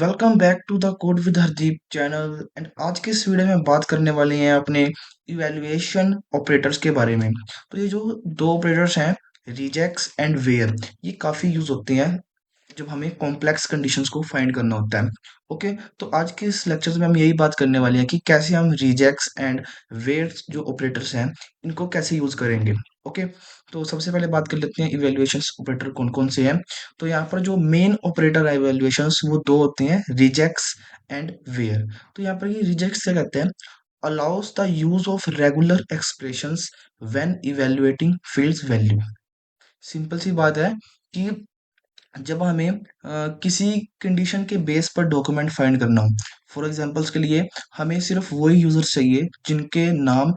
Welcome back to the code with Hardeep channel. And आज के इस वीडियो में बात करने वाले हैं अपने इवैल्यूएशन ऑपरेटर्स के बारे में। तो ये जो दो ऑपरेटर्स हैं, रिजेक्ट्स एंड वेयर, ये काफ़ी यूज होते हैं जब हमें कॉम्प्लेक्स कंडीशंस को फाइंड करना होता है। ओके, तो आज के इस लेक्चर में हम यही बात करने वाले हैं कि कैसे हम रिजेक्ट्स एंड वेयर्स जो ऑपरेटर्स हैं इनको कैसे यूज करेंगे। ओके, तो सबसे पहले बात कर लेते हैं इवैल्यूएशंस ऑपरेटर कौन कौन से हैं। तो यहाँ पर जो मेन ऑपरेटर है इवैल्यूएशंस, वो दो होते हैं, रिजेक्ट्स एंड वेयर। तो यहाँ पर ये रिजेक्ट्स क्या कहते हैं? Allows the use of regular expressions when evaluating fields value. Simple सी बात है कि जब हमें किसी कंडीशन के बेस पर डॉक्यूमेंट फाइंड करना हो, फॉर एग्जांपल्स के लिए हमें सिर्फ वही यूजर्स चाहिए जिनके नाम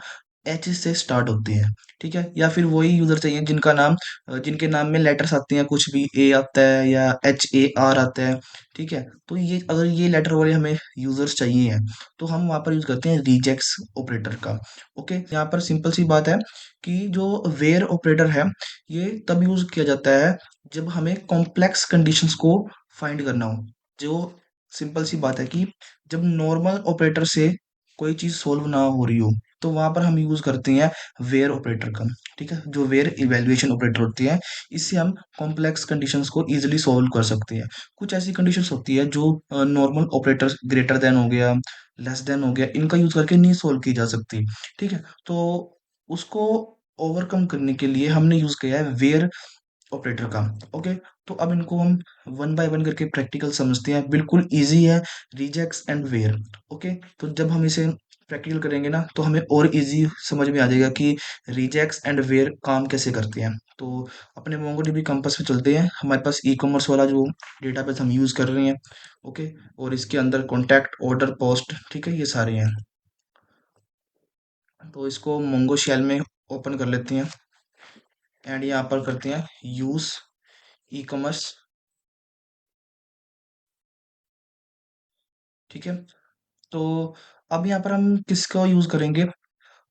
एच से स्टार्ट होते हैं, ठीक है, या फिर वही यूजर चाहिए जिनका नाम जिनके नाम में लेटर्स आते हैं, कुछ भी ए आता है या HAR आता है, ठीक है। तो ये अगर ये लेटर वाले हमें यूजर्स चाहिए हैं तो हम वहाँ पर यूज करते हैं रिजेक्ट्स ऑपरेटर का। ओके, यहाँ पर सिंपल सी बात है कि जो वेयर ऑपरेटर है ये तब यूज किया जाता है जब हमें कॉम्प्लेक्स कंडीशंस को फाइंड करना हो। जो सिंपल सी बात है कि जब नॉर्मल ऑपरेटर से कोई चीज सोल्व ना हो रही हो तो वहां पर हम यूज करते हैं वेयर ऑपरेटर का। ठीक है, जो वेयर इवैल्यूएशन ऑपरेटर होती है, इससे हम कॉम्प्लेक्स कंडीशंस को इजीली सॉल्व कर सकते हैं। कुछ ऐसी कंडीशंस होती है जो नॉर्मल ऑपरेटर ग्रेटर देन हो गया, लेस देन हो गया, इनका यूज करके नहीं सोल्व की जा सकती। ठीक है, तो उसको ओवरकम करने के लिए हमने यूज किया है वेयर ऑपरेटर का। ओके, तो अब इनको हम वन बाय वन करके प्रैक्टिकल समझते हैं, बिल्कुल इजी है, रिजेक्ट्स एंड वेयर। ओके, तो जब हम इसे प्रैक्टिकल करेंगे ना तो हमें और इजी समझ में आ जाएगा कि रिजेक्ट्स एंड वेयर काम कैसे करते हैं। तो अपने मोंगोडीबी कंपास पे चलते हैं, हमारे पास ई कॉमर्स वाला जो डेटाबेस हम यूज कर रहे हैं। ओके, और इसके अंदर कॉन्टैक्ट, ऑर्डर, पोस्ट, ठीक है, ये सारे हैं। तो इसको मोंगो शेल में ओपन कर लेते हैं एंड यहाँ पर करते हैं यूज ई कॉमर्स। ठीक है, तो अब यहाँ पर हम किसका यूज करेंगे?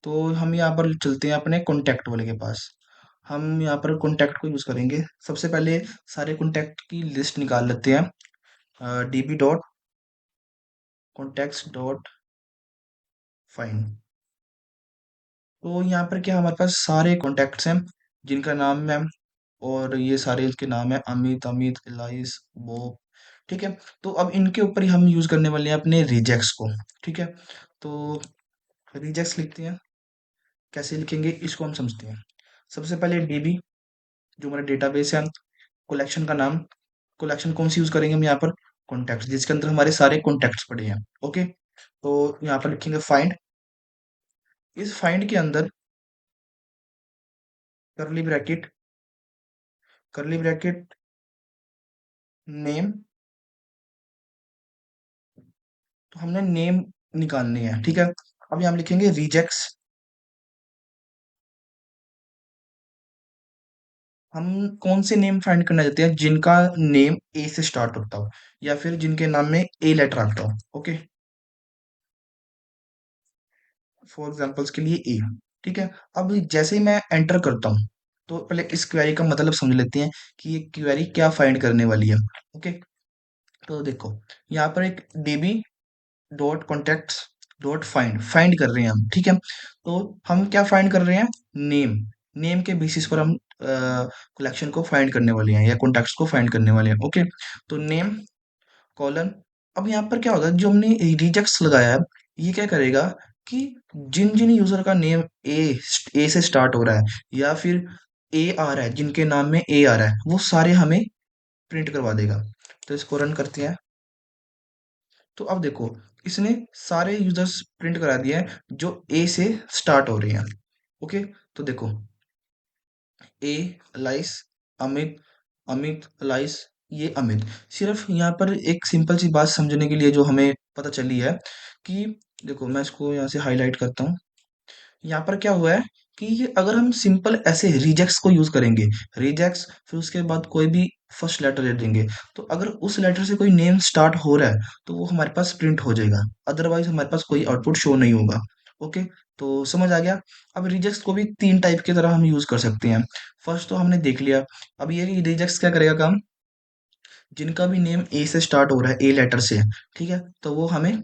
तो हम यहाँ पर चलते हैं अपने कॉन्टैक्ट वाले के पास। हम यहाँ पर कॉन्टैक्ट को यूज करेंगे। सबसे पहले सारे कॉन्टैक्ट की लिस्ट निकाल लेते हैं, DB dot contacts dot find. तो यहाँ पर क्या हमारे पास सारे कॉन्टैक्ट्स हैं जिनका नाम है, और ये सारे इसके नाम है अमित, अमित, इलाइस, बोब। ठीक है, तो अब इनके ऊपर ही हम यूज करने वाले हैं अपने रिजेक्ट्स को। ठीक है, तो रिजेक्ट्स लिखते हैं। कैसे लिखेंगे इसको हम समझते हैं। सबसे पहले DB, जो हमारा डेटाबेस है, कलेक्शन का नाम, कलेक्शन कौन सी यूज करेंगे हम यहाँ पर? कॉन्टैक्ट्स, जिसके अंदर हमारे सारे कॉन्टैक्ट्स पड़े हैं। ओके, तो यहाँ पर लिखेंगे फाइंड। इस फाइंड के अंदर करली ब्रैकेट, करली ब्रैकेट, नेम। तो हमने नेम निकालनी है, ठीक है। अब यहाँ हम लिखेंगे रिजेक्ट्स। हम कौन से नेम फाइंड करना चाहते हैं? जिनका नेम ए से स्टार्ट होता हो या फिर जिनके नाम में ए लेटर आता हो। ओके, फॉर एग्जांपल्स के लिए ए। ठीक है, अब जैसे ही मैं एंटर करता हूँ तो पहले इस क्वेरी का मतलब समझ लेते हैं कि ये क्वेरी क्या फाइंड करने वाली है। ओके, तो देखो यहाँ पर एक DB dot contacts dot find find कर रहे हैं हम। ठीक है, तो हम क्या फाइंड कर रहे हैं? नेम। नेम के बेसिस पर हम कलेक्शन को फाइंड करने वाले हैं या कॉन्टेक्ट्स को फाइंड करने वाले हैं। ओके, तो नेम कॉलन। अब यहाँ पर क्या होगा, जो हमने रिजेक्ट्स लगाया है, ये क्या करेगा कि जिन जिन यूजर का नेम ए से स्टार्ट हो रहा है या फिर ए आ रहा है, जिनके नाम में ए आ रहा है, वो सारे हमें प्रिंट करवा देगा। तो इसको रन करते हैं। तो अब देखो, इसने सारे यूजर्स प्रिंट करा दिया है जो ए से स्टार्ट हो रहे हैं। ओके, तो देखो ए, लाइस, अमित, अमित, लाइस, ये अमित। सिर्फ यहाँ पर एक सिंपल सी बात समझने के लिए जो हमें पता चली है कि देखो, मैं इसको यहाँ से हाईलाइट करता हूँ। यहाँ पर क्या हुआ है कि ये अगर हम सिंपल ऐसे रिजेक्ट्स को यूज करेंगे, रिजेक्ट्स, फिर उसके बाद कोई भी फर्स्ट लेटर दे देंगे, तो अगर उस लेटर से कोई नेम स्टार्ट हो रहा है तो वो हमारे पास प्रिंट हो जाएगा, अदरवाइज हमारे पास कोई आउटपुट शो नहीं होगा। ओके, तो समझ आ गया। अब रिजेक्ट्स को भी तीन टाइप की तरह हम यूज कर सकते हैं। फर्स्ट तो हमने देख लिया। अब ये रिजेक्ट्स क्या करेगा काम? जिनका भी नेम ए से स्टार्ट हो रहा है, ए लेटर से, ठीक है, तो वो हमें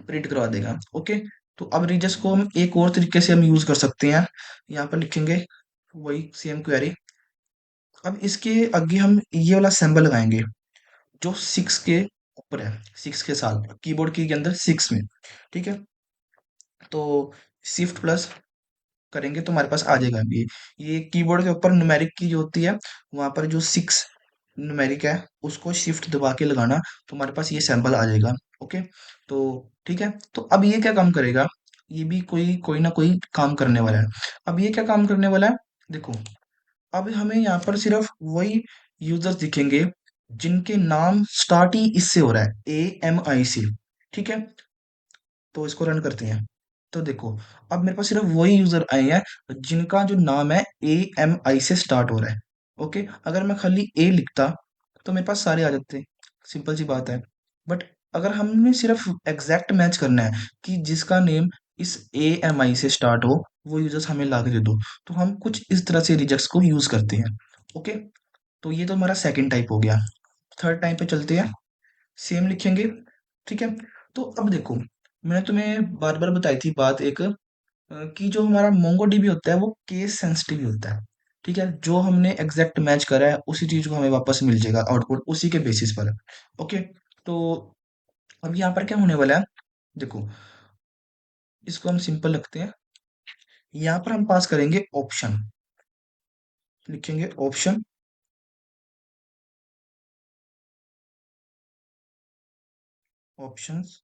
प्रिंट करवा देगा। ओके, तो अब रीजस को हम एक और तरीके से हम यूज कर सकते हैं। यहाँ पर लिखेंगे वही सेम क्वेरी। अब इसके आगे हम ये वाला सिंबल लगाएंगे जो सिक्स के ऊपर है, सिक्स के साथ कीबोर्ड की के अंदर सिक्स में, ठीक है। तो शिफ्ट प्लस करेंगे तो हमारे पास आ जाएगा ये कीबोर्ड के ऊपर न्यूमेरिक की जो होती है, वहां पर जो सिक्स न्यूमेरिक है उसको शिफ्ट दबा के लगाना, तो हमारे पास ये सैंपल आ जाएगा। ओके, तो ठीक है, तो अब ये क्या काम करेगा, ये भी कोई कोई ना कोई काम करने वाला है। अब ये क्या काम करने वाला है, देखो, अब हमें यहाँ पर सिर्फ वही यूजर्स दिखेंगे जिनके नाम स्टार्ट ही इससे हो रहा है, AMI से, ठीक है। तो इसको रन करते हैं, तो देखो, अब मेरे पास सिर्फ वही यूजर आए हैं जिनका जो नाम है AMI से स्टार्ट हो रहा है। ओके, अगर मैं खाली ए लिखता तो मेरे पास सारे आ जाते, सिंपल सी बात है। बट अगर हमने सिर्फ एग्जैक्ट मैच करना है कि जिसका नेम इस AMI से स्टार्ट हो, वो यूजर्स हमें ला के दे दो, तो हम कुछ इस तरह से रिजेक्ट्स को यूज करते हैं। ओके, तो ये तो हमारा सेकंड टाइप हो गया। थर्ड टाइप पे चलते हैं, सेम लिखेंगे, ठीक है। तो अब देखो, मैंने तुम्हें बार बार बताई थी बात एक, कि जो हमारा मोंगो डीबी होता है वो केस सेंसिटिव होता है, ठीक है। जो हमने एग्जैक्ट मैच करा है उसी चीज को हमें वापस मिल जाएगा आउटपुट उसी के बेसिस पर। ओके, तो अब यहाँ पर क्या होने वाला है, देखो, इसको हम सिंपल रखते हैं। यहाँ पर हम पास करेंगे ऑप्शन, लिखेंगे ऑप्शन, ऑप्शंस।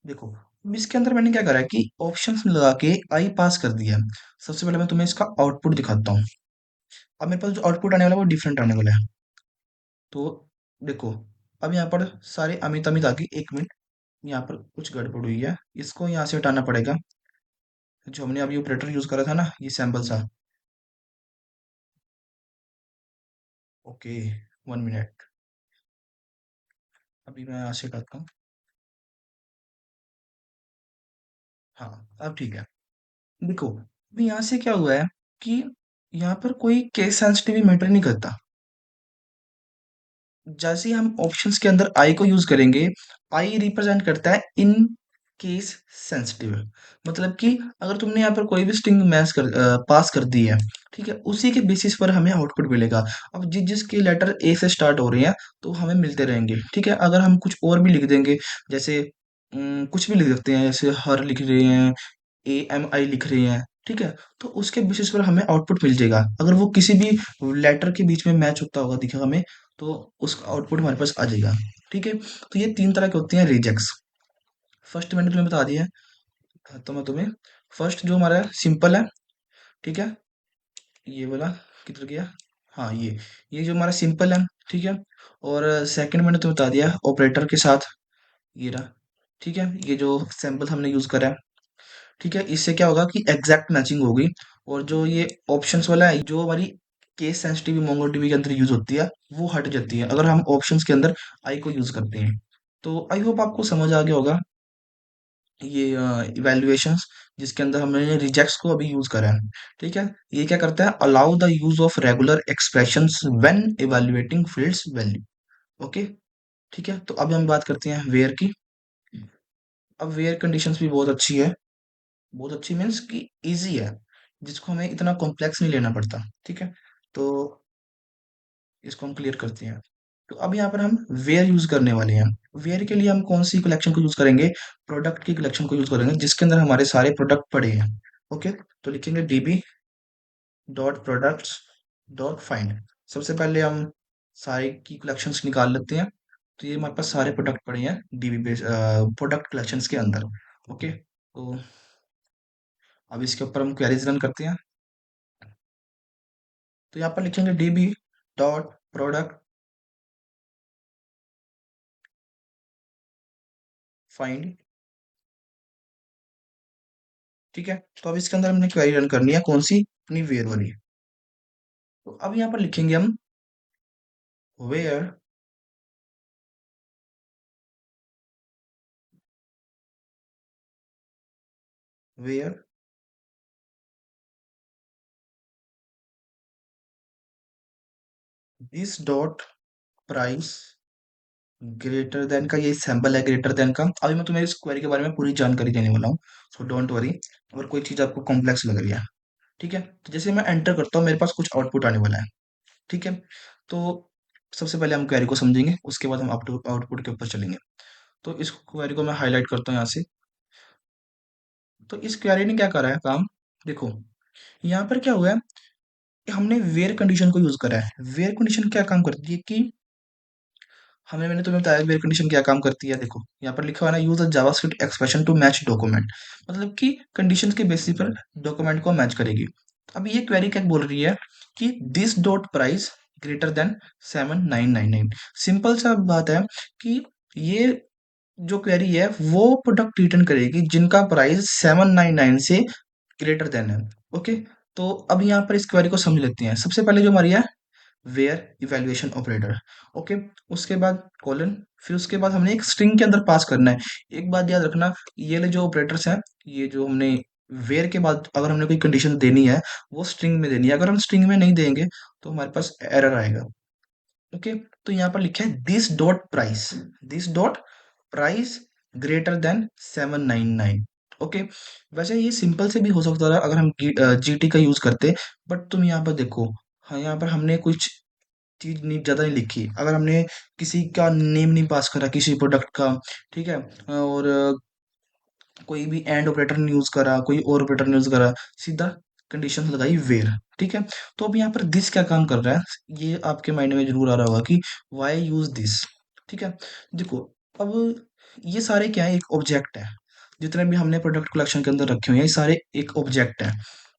देखो, अब इसके अंदर मैंने क्या करा है कि ऑप्शंस में लगा के आई पास कर दिया है। सबसे पहले मैं तुम्हें इसका आउटपुट दिखाता हूँ। अब मेरे पास जो आउटपुट आने वाला है वो डिफरेंट आने वाला है। तो देखो, अब यहाँ पर सारे अमित अमित आ गई, एक मिनट, यहाँ पर कुछ गड़बड़ हुई है, इसको यहाँ से हटाना पड़ेगा। जो हमने अभी ऑपरेटर यूज करा था ना, ये सैंपल सा। ओके, 1 मिनट, अभी मैं यहाँ से हटाता हूँ। हाँ, अब ठीक है। देखो, अभी यहाँ से क्या हुआ है कि यहाँ पर कोई केस सेंसिटिव मैटर नहीं करता। जैसे ही हम ऑप्शंस के अंदर आई को यूज करेंगे, आई रिप्रेजेंट करता है इन केस सेंसिटिव। मतलब कि अगर तुमने यहाँ पर कोई भी स्ट्रिंग मैच पास कर दी है, ठीक है, उसी के बेसिस पर हमें आउटपुट मिलेगा। अब जिसके लेटर ए से स्टार्ट हो रहे हैं तो हमें मिलते रहेंगे, ठीक है। अगर हम कुछ और भी लिख देंगे, जैसे कुछ भी लिख सकते हैं, जैसे हर लिख रहे हैं, AMI लिख रहे हैं, ठीक है, तो उसके बेसिस पर हमें आउटपुट मिल जाएगा। अगर वो किसी भी लेटर के बीच में मैच होता होगा दिखेगा हमें, तो उसका आउटपुट हमारे पास आ जाएगा, ठीक है। तो ये तीन तरह के होते हैं रिजेक्ट्स। फर्स्ट मैंने तुम्हें बता दिया है, तो मैं तुम्हें फर्स्ट जो हमारा सिंपल है, ठीक है, ये वाला किधर गया, हाँ, ये जो हमारा सिंपल है, ठीक है। और सेकंड मैंने तुम्हें बता दिया ऑपरेटर के साथ, ये रहा, ठीक है, ये जो सैंपल हमने यूज करा है, ठीक है। इससे क्या होगा कि एग्जैक्ट मैचिंग होगी। और जो ये ऑप्शंस वाला है, जो हमारी केस सेंसिटिव मोंगोडीबी के अंदर यूज होती है, वो हट जाती है अगर हम ऑप्शंस के अंदर आई को यूज करते हैं। तो आई होप आपको समझ आ गया होगा ये इवैल्यूएशंस, जिसके अंदर हमने रिजेक्ट्स को अभी यूज करा है, ठीक है। ये क्या करता है, allow the use of regular expressions when evaluating fields value. Okay, ठीक है, तो अभी हम बात करते हैं वेयर की। अब वेयर कंडीशंस भी बहुत अच्छी है, बहुत अच्छी मीन्स कि इजी है, जिसको हमें इतना कॉम्प्लेक्स नहीं लेना पड़ता, ठीक है। तो इसको हम क्लियर करते हैं। तो अब यहाँ पर हम वेयर यूज करने वाले हैं। वेयर के लिए हम कौन सी कलेक्शन को यूज करेंगे, प्रोडक्ट की कलेक्शन को यूज करेंगे जिसके अंदर हमारे सारे प्रोडक्ट पड़े हैं। ओके, तो लिखेंगे dB dot products dot find. सबसे पहले हम सारे की कलेक्शंस निकाल लेते हैं। तो ये हमारे पास सारे प्रोडक्ट पड़े हैं डीबी बेस प्रोडक्ट कलेक्शंस के अंदर। ओके, तो अब इसके ऊपर हम क्वेरीज रन करते हैं। तो यहाँ पर लिखेंगे डीबी डॉट प्रोडक्ट फाइंड, ठीक है। तो अब इसके अंदर हमने क्वेरी रन करनी है, कौन सी, अपनी वेयर वाली। तो अब यहाँ पर लिखेंगे हम where, where this dot price greater than का ये सैंपल है, ग्रेटर देन का। अभी मैं तुम्हें इस क्वेरी के बारे में पूरी जानकारी देने वाला हूँ, सो डोंट वरी। अगर कोई चीज़ आपको कॉम्प्लेक्स लग रही है, ठीक है, तो जैसे मैं एंटर करता हूँ मेरे पास कुछ आउटपुट आने वाला है, ठीक है। तो सबसे पहले हम क्वेरी को समझेंगे, उसके बाद हम आउटपुट के ऊपर चलेंगे। तो इस क्वेरी को मैं हाईलाइट करता हूँ यहाँ से। तो इस क्वेरी ने क्या करा है काम, देखो यहाँ पर क्या हुआ है, हमने वेयर कंडीशन को यूज करा है। वेयर कंडीशन क्या काम करती है कि मैंने तुम्हें बताया वेयर कंडीशन क्या काम करती है। देखो यहाँ पर लिखा हुआ है ना, use a JavaScript expression to match document, मतलब कि कंडीशन के बेसिस पर डॉक्यूमेंट को मैच करेगी। अब ये क्वेरी क्या बोल रही है कि this dot price greater then 7999। Simple सा बात है कि ये जो क्वेरी है वो प्रोडक्ट रिटर्न करेगी जिनका प्राइस 799 से ग्रेटर देन है। ओके, तो अब यहाँ पर इस क्वेरी को समझ लेते हैं। सबसे पहले जो हमारी है वेयर इवैल्यूएशन ऑपरेटर, ओके, उसके बाद कॉलन, फिर उसके बाद हमने एक स्ट्रिंग के अंदर पास करना है। एक बात याद रखना, ये वाले जो ऑपरेटर्स हैं, ये जो हमने वेयर के बाद अगर हमने कोई कंडीशन देनी है वो स्ट्रिंग में देनी है। अगर हम स्ट्रिंग में नहीं देंगे तो हमारे पास एरर आएगा। ओके, तो यहाँ पर लिखा है this dot price, this dot price greater then 799। Okay, वैसे ये सिंपल से भी हो सकता था अगर हम जीटी का यूज करते, बट तुम यहाँ पर देखो, हाँ यहाँ पर हमने कुछ चीज नहीं ज्यादा नहीं लिखी। अगर हमने किसी का नेम नहीं पास करा किसी प्रोडक्ट का, ठीक है, और कोई भी एंड ऑपरेटर नहीं यूज करा, कोई और ऑपरेटर नहीं यूज करा, सीधा कंडीशन लगाई वेयर, ठीक है। तो अब यहाँ पर दिस क्या काम कर रहा है, ये आपके माइंड में जरूर आ रहा होगा कि वाई यूज दिस, ठीक है। देखो अब ये सारे क्या है, एक ऑब्जेक्ट है। जितने भी हमने प्रोडक्ट कलेक्शन के अंदर रखे हुए हैं ये सारे एक ऑब्जेक्ट है।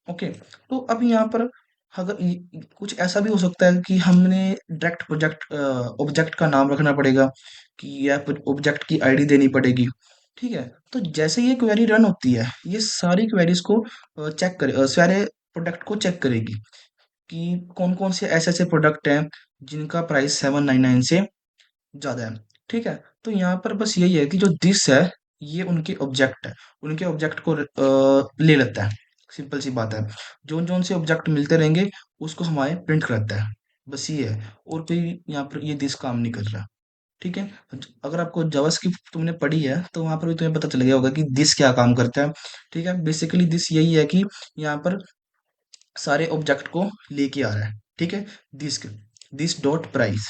ओके, तो अब यहाँ पर अगर कुछ ऐसा भी हो सकता है कि हमने डायरेक्ट प्रोजेक्ट ऑब्जेक्ट का नाम रखना पड़ेगा, कि या फिर ऑब्जेक्ट की आईडी देनी पड़ेगी, ठीक है। तो जैसे ये क्वेरी रन होती है ये सारी क्वेरीज को चेक करे, सारे प्रोडक्ट को चेक करेगी कि कौन कौन से ऐसे ऐसे प्रोडक्ट हैं जिनका प्राइस 799 से ज्यादा है, ठीक है। तो यहाँ पर बस यही है कि जो दिस है ये उनके ऑब्जेक्ट है, उनके ऑब्जेक्ट को ले लेता है। सिंपल सी बात है, जो जोन से ऑब्जेक्ट मिलते रहेंगे उसको हमारे प्रिंट कराता है, बस ये है। और कोई यहाँ पर ये दिस काम नहीं कर रहा, ठीक है। अगर आपको जावास्क्रिप्ट तुमने पढ़ी है तो वहां पर भी तुम्हें पता चल गया होगा कि दिस क्या काम करता है, ठीक है। बेसिकली दिस यही है कि यहाँ पर सारे ऑब्जेक्ट को लेके आ रहा है, ठीक है। This this dot price,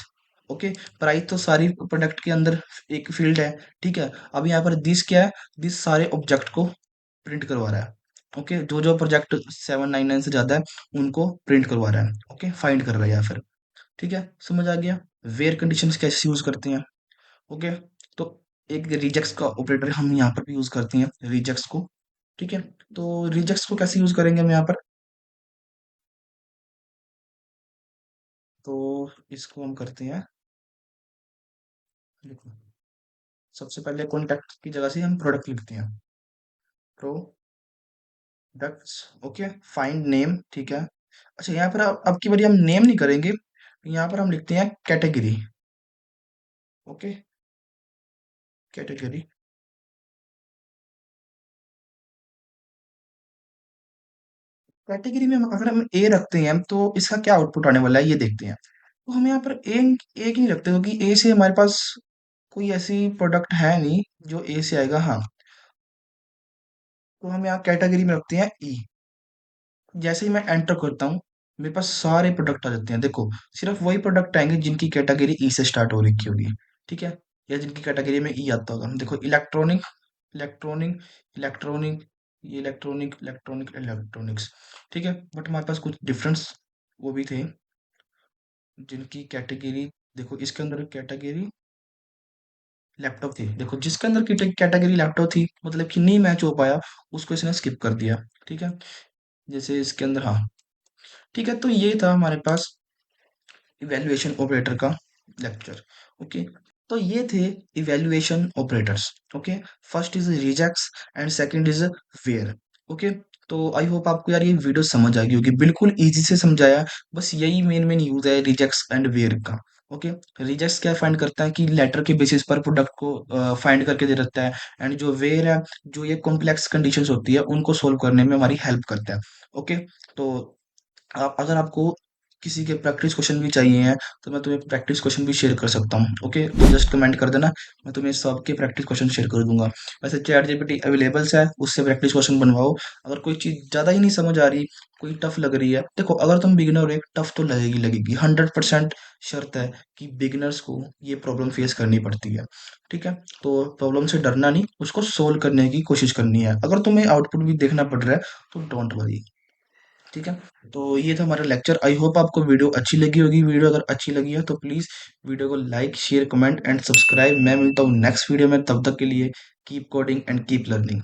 okay. Price तो सारी प्रोडक्ट के अंदर एक फील्ड है, ठीक है। अब यहाँ पर दिस क्या है, दिस सारे ऑब्जेक्ट को प्रिंट करवा रहा है। ओके, जो जो प्रोजेक्ट 799 से ज्यादा है उनको प्रिंट करवा रहा है, ओके, फाइंड कर रहा है या फिर, ठीक है। समझ आ गया वेयर कंडीशंस कैसे यूज करते हैं। ओके, तो एक रिजेक्ट्स का ऑपरेटर हम यहाँ पर भी यूज करते हैं, रिजेक्ट्स को, ठीक है। तो रिजेक्ट्स को कैसे यूज करेंगे हम यहाँ पर, तो इसको हम करते हैं, देखो सबसे पहले कॉन्टैक्ट की जगह से हम प्रोडक्ट लिखते हैं, प्रोडक्ट्स, ओके। फाइंड नेम, ठीक है। अच्छा यहाँ पर अब की बारी हम नेम नहीं करेंगे, यहाँ पर हम लिखते हैं कैटेगरी, ओके, कैटेगरी। कैटेगरी में अगर हम ए रखते हैं तो इसका क्या आउटपुट आने वाला है ये देखते हैं। तो हम यहाँ पर ए एक नहीं रखते क्योंकि ए से हमारे पास कोई ऐसी प्रोडक्ट है नहीं जो ए से आएगा, हाँ। तो हम यहाँ कैटेगरी में रखते हैं ई। जैसे ही मैं एंटर करता हूँ मेरे पास सारे प्रोडक्ट आ जाते हैं। देखो सिर्फ वही प्रोडक्ट आएंगे जिनकी कैटेगरी ई से स्टार्ट हो रखी होगी, ठीक है, या जिनकी कैटेगरी में ई आता होगा। देखो इलेक्ट्रॉनिक, इलेक्ट्रॉनिक, इलेक्ट्रॉनिक, ये इलेक्ट्रॉनिक, इलेक्ट्रॉनिक, इलेक्ट्रॉनिक्स, ठीक है। बट हमारे पास कुछ डिफरेंस वो भी थे जिनकी कैटेगरी, देखो इसके अंदर कैटेगरी लैपटॉप थी। देखो जिसके अंदर कैटेगरी लैपटॉप थी मतलब कि नहीं मैच हो पाया, उसको इसने स्किप कर दिया, ठीक है। जैसे इसके अंदर, हाँ, ठीक है। तो ये था हमारे पास इवैल्यूएशन ऑपरेटर का लेक्चर, ओके। तो ये थे evaluation operators, okay. First is regex and second is where, okay. तो आई होप आपको यार ये वीडियो समझ आ गई होगी, बिल्कुल इजी से समझाया। बस यही मेन मेन यूज है रिजेक्ट्स एंड वेयर का, ओके। रिजेक्ट्स क्या फाइंड करता है कि लेटर के बेसिस पर प्रोडक्ट को फाइंड करके दे देता है। एंड जो वेयर है, जो ये कॉम्प्लेक्स कंडीशंस होती है उनको सोल्व करने में हमारी हेल्प करता है, ओके। तो आप अगर आपको किसी के प्रैक्टिस क्वेश्चन भी चाहिए हैं तो मैं तुम्हें प्रैक्टिस क्वेश्चन भी शेयर कर सकता हूँ। ओके, तो जस्ट कमेंट कर देना, मैं तुम्हें सबके प्रैक्टिस क्वेश्चन शेयर कर दूंगा। वैसे चैट जीपीटी अवेलेबल है, उससे प्रैक्टिस क्वेश्चन बनवाओ। अगर कोई चीज़ ज़्यादा ही नहीं समझ आ रही, कोई टफ लग रही है, देखो अगर तुम बिगिनर हो, एक टफ तो लगेगी लगेगी, 100% शर्त है कि बिगिनर्स को ये प्रॉब्लम फेस करनी पड़ती है। ठीक है, तो प्रॉब्लम से डरना नहीं, उसको सोल्व करने की कोशिश करनी है। अगर तुम्हें आउटपुट भी देखना पड़ रहा है तो डोंट वरी। ठीक है, तो ये था हमारा लेक्चर। आई होप आपको वीडियो अच्छी लगी होगी। वीडियो अगर अच्छी लगी है तो प्लीज़ वीडियो को like share comment and subscribe. मैं मिलता हूँ नेक्स्ट वीडियो में, तब तक के लिए keep coding and keep learning.